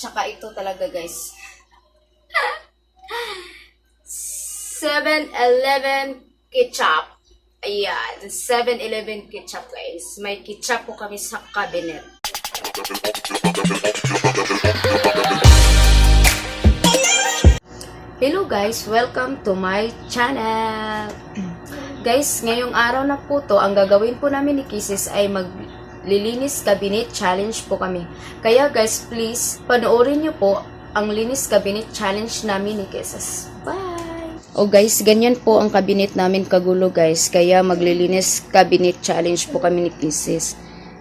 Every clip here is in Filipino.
tsaka ito talaga guys. 7-Eleven ketchup. Ayan, 7-Eleven ketchup guys. May ketchup po kami sa cabinet. Hello guys, welcome to my channel. Guys, ngayong araw na po to, ang gagawin po namin ni Kisses ay Linis Cabinet Challenge po kami. Kaya guys, please, panoorin nyo po ang Linis Cabinet Challenge namin ni Kisses. Bye! O guys, ganyan po ang cabinet namin kagulo guys. Kaya maglilinis cabinet challenge po kami ni Kisses.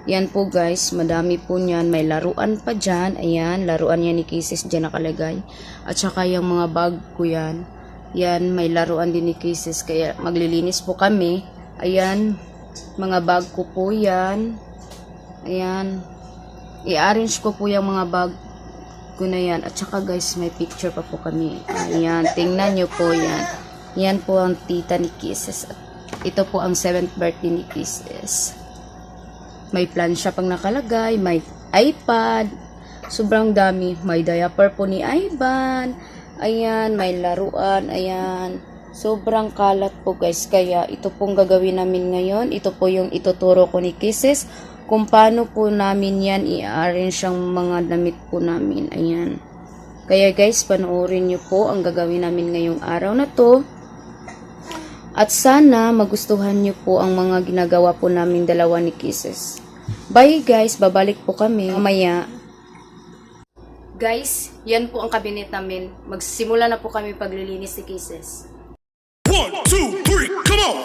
Yan po guys, madami po niyan. May laruan pa dyan. Ayan, laruan yan ni Kisses dyan nakalagay. At saka yung mga bag ko yan. Yan, may laruan din ni Kisses. Kaya maglilinis po kami. Ayan, mga bag ko po yan. Ayan, i-arrange ko po yung mga bag ko na yan. At saka guys, may picture pa po kami. Ayan, tingnan nyo po yan. Yan po ang tita ni Kisses. At ito po ang 7th birthday ni Kisses. May plansya pang nakalagay, may iPad, sobrang dami. May diaper po ni Ivan. Ayan, may laruan, ayan. Sobrang kalat po guys. Kaya ito pong gagawin namin ngayon. Ito po yung ituturo ko ni Kisses. Kung paano po namin yan i-arrange ang mga damit po namin. Ayan. Kaya guys, panoorin nyo po ang gagawin namin ngayong araw na to. At sana magustuhan nyo po ang mga ginagawa po namin dalawa ni Kisses. Bye guys, babalik po kami mamaya. Guys, yan po ang cabinet namin. Magsimula na po kami paglilinis ni Kisses. 1, 2, 3, come on!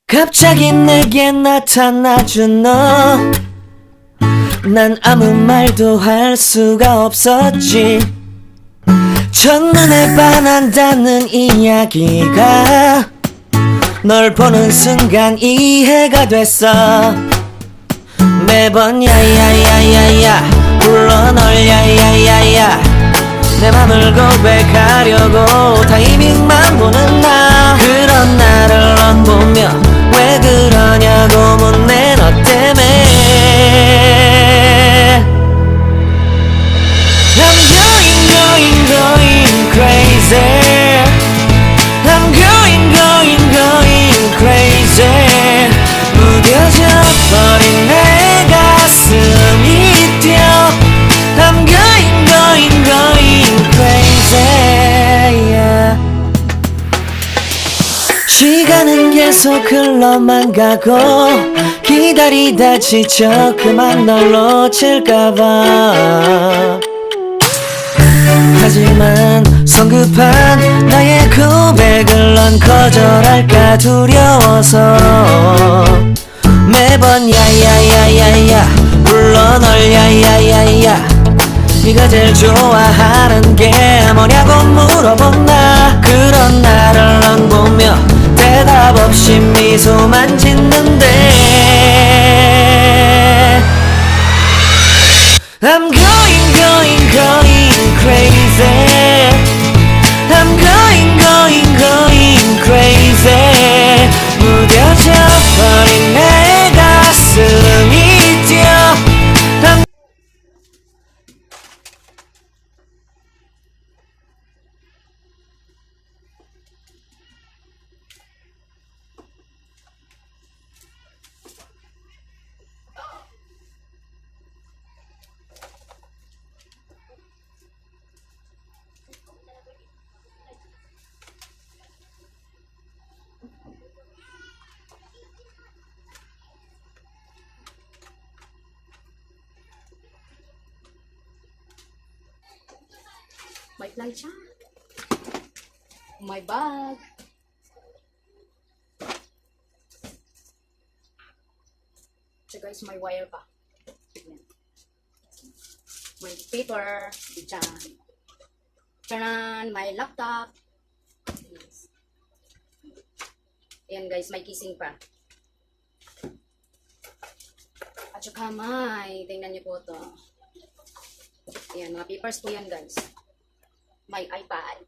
갑자기 내게 나타나준 너 난 아무 말도 할 수가 없었지 첫눈에 반한다는 이야기가 널 보는 순간 이해가 됐어 매번 야야야야야 불러 널 야야야야 내 맘을 고백하려고 타이밍만 보는 나 그런 나를 넌 보며 왜 그러냐고 묻네 너 때문에 I'm going crazy I'm going crazy 무뎌져 버린 내 가슴이 뛰어 I'm going crazy yeah. 시간은 계속 흘러만 가고 기다리다 지쳐 그만 널 놓칠까봐 하지만 성급한 나의 고백을 넌 거절할까 두려워서 매번 야야야야야 불러 널 야야야야 네가 제일 좋아하는 게 뭐냐고 물어본 나 그런 나를 넌 보며 대답 없이 미소만 짓는데 I'm going crazy I'm going crazy 무뎌져 버린 내 가슴이 뛰어 May plancha. My bag. So guys, may wire pa. Tignan. May paper. Diyan. Taran! May laptop. Yes. Ayan guys, may kissing pa. saka tingnan niyo po to. Ayan, mga papers po yan guys. May iPad.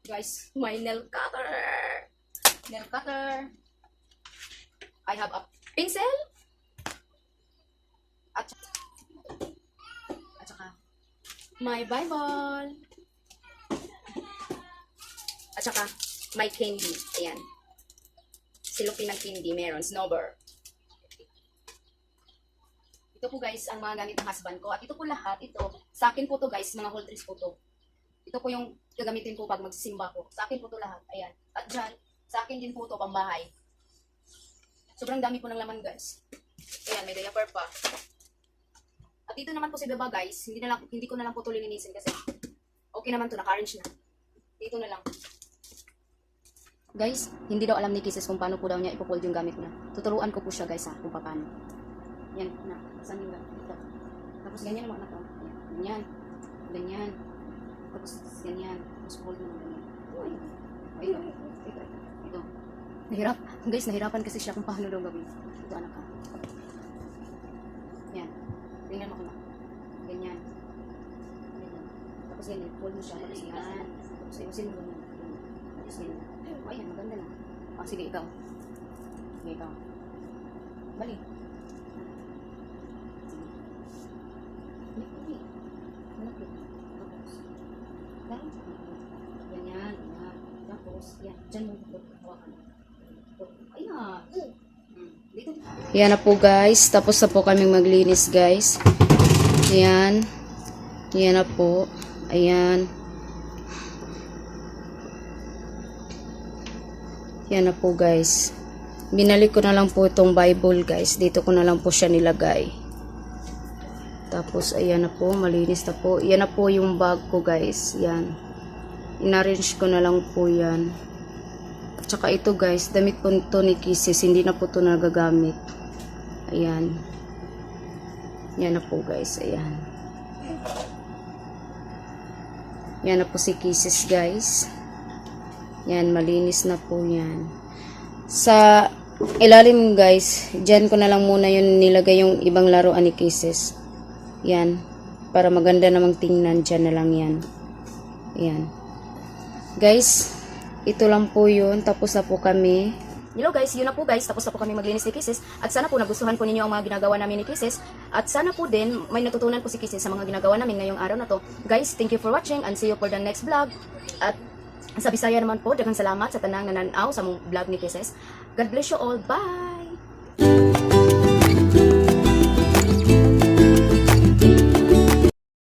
Guys, my nail cutter. Nail cutter. I have a pencil. At saka my Bible. At saka my candy. Ayan. Silupin ng candy. Meron. Snowbird. Ito po guys, ang mga gamit ng husband ko. At ito po lahat, ito, sa akin po to guys, mga whole trees po to. Ito po yung gagamitin ko pag magsisimba ko. Sa akin po to lahat. Ayan. At dyan, sa akin din po to pambahay. Sobrang dami po ng laman guys. Ayan, may diaper pa. At dito naman po si baba guys, hindi ko na lang po to lilinisin kasi okay naman to, naka-arrange na. Dito na lang. Guys, hindi daw alam ni Kisses kung paano po daw niya ipopold yung gamit niya. Tuturuan ko po siya guys ha, kung paano. Yan, na. Saan yung gamit? Ito. Tapos ganyan naman ako. Ganyan. Ganyan. Tapos ganyan. Tapos fold mo ganyan. Ito. Ito. Guys, nahirapan kasi siya kung paano daw gawin. Ito anak ka. Yan. Tingnan mo ko na. Ganyan. Ganyan. Tapos ganyan. Fold mo siya. Tapos yan. Tapos ayusin mo ganyan. Tapos ganyan. Ayan, maganda na. Sige, ikaw. Sige, ikaw. Balik. Ganyan, ganyan. Tapos, yan. Diyan mo hawakan. Ayan. Dito. Yan na po guys. Tapos na po kaming maglinis guys. Ayan. Yan na po. Ayan. Yan na po guys. Binalik ko na lang po itong Bible guys. Dito ko na lang po siya nilagay. Tapos ayan na po. Malinis na po. Yan na po yung bag ko guys. Yan. Inarrange ko na lang po yan. At saka ito guys. Damit po ito ni Kisses. Hindi na po ito nagagamit. Ayan. Yan na po guys. Ayan. Yan na po si Kisses guys. Yan, malinis na po yan. Sa ilalim guys, dyan ko na lang muna yun nilagay yung ibang laruan ni Kisses. Yan, para maganda namang tingnan, dyan na lang yan. Yan. Guys, ito lang po yun. Tapos na po kami. Hello guys, yun na po guys. Tapos na po kami maglinis ni Kisses. At sana po nagustuhan po ninyo ang mga ginagawa namin ni Kisses. At sana po din may natutunan po si Kisses sa mga ginagawa namin ngayong araw na to. Guys, thank you for watching and see you for the next vlog. At sa Bisaya naman po, daghang salamat sa tanang nananaw sa mong vlog ni Kisses. God bless you all. Bye!